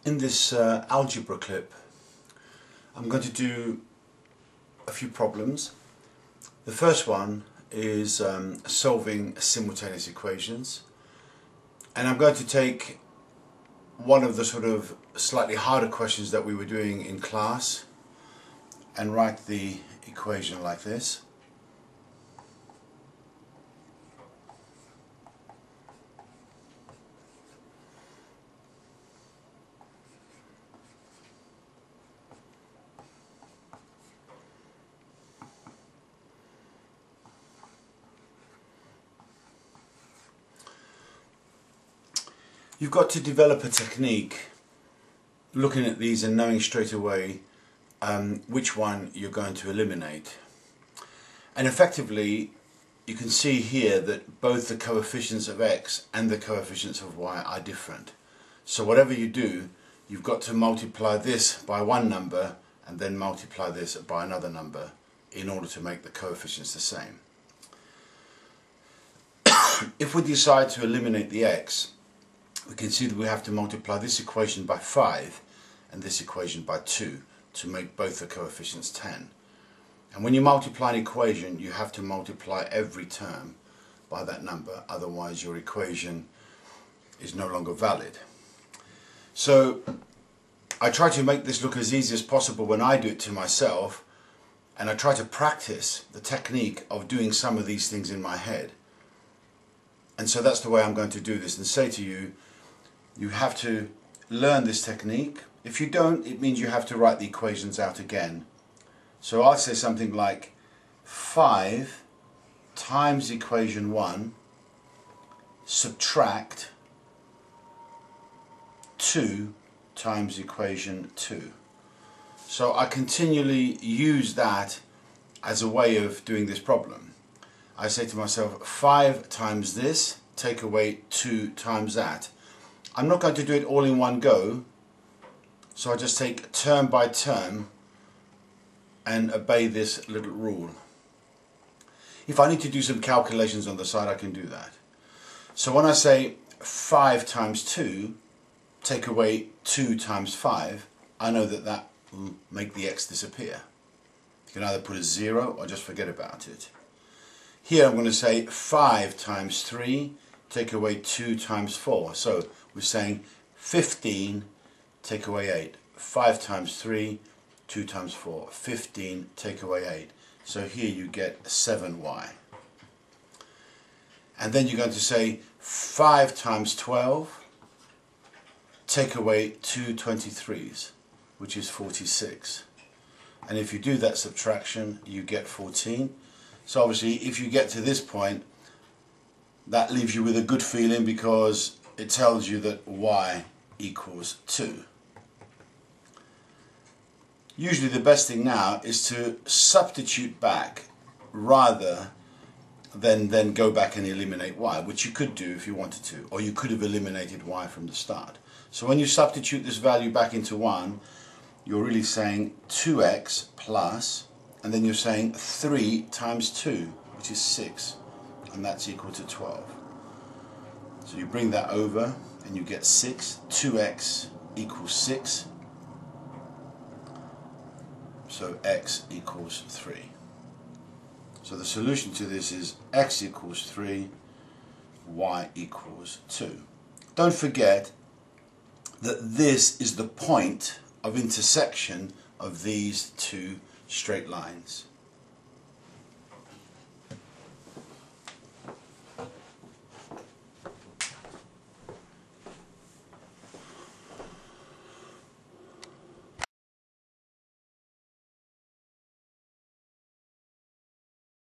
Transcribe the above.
In this algebra clip, I'm going to do a few problems. The first one is solving simultaneous equations, and I'm going to take one of the sort of slightly harder questions that we were doing in class and write the equation like this. You've got to develop a technique looking at these and knowing straight away which one you're going to eliminate. And effectively, you can see here that both the coefficients of x and the coefficients of y are different. So whatever you do, you've got to multiply this by one number and then multiply this by another number in order to make the coefficients the same. If we decide to eliminate the x, we can see that we have to multiply this equation by 5 and this equation by 2 to make both the coefficients 10. And when you multiply an equation, you have to multiply every term by that number, otherwise your equation is no longer valid. So I try to make this look as easy as possible when I do it to myself, and I try to practice the technique of doing some of these things in my head. And so that's the way I'm going to do this and say to you, you have to learn this technique. If you don't, it means you have to write the equations out again. So I'll say something like 5 times equation 1 subtract 2 times equation 2. So I continually use that as a way of doing this problem. I say to myself 5 times this, take away 2 times that. I'm not going to do it all in one go, so I just take term by term and obey this little rule. If I need to do some calculations on the side, I can do that. So when I say 5 times 2, take away 2 times 5, I know that that will make the x disappear. You can either put a 0 or just forget about it. Here I'm going to say 5 times 3, take away 2 times 4. So we're saying 15, take away 8. 5 times 3, 2 times 4. 15, take away 8. So here you get 7y. And then you're going to say 5 times 12, take away 2 23s, which is 46. And if you do that subtraction, you get 14. So obviously, if you get to this point, that leaves you with a good feeling because it tells you that y equals 2. Usually the best thing now is to substitute back rather than then go back and eliminate y, which you could do if you wanted to, or you could have eliminated y from the start. So when you substitute this value back into 1, you're really saying 2x plus, and then you're saying 3 times 2, which is 6, and that's equal to 12. So you bring that over and you get 6. 2x equals 6. So x equals 3. So the solution to this is x equals 3, y equals 2. Don't forget that this is the point of intersection of these two straight lines.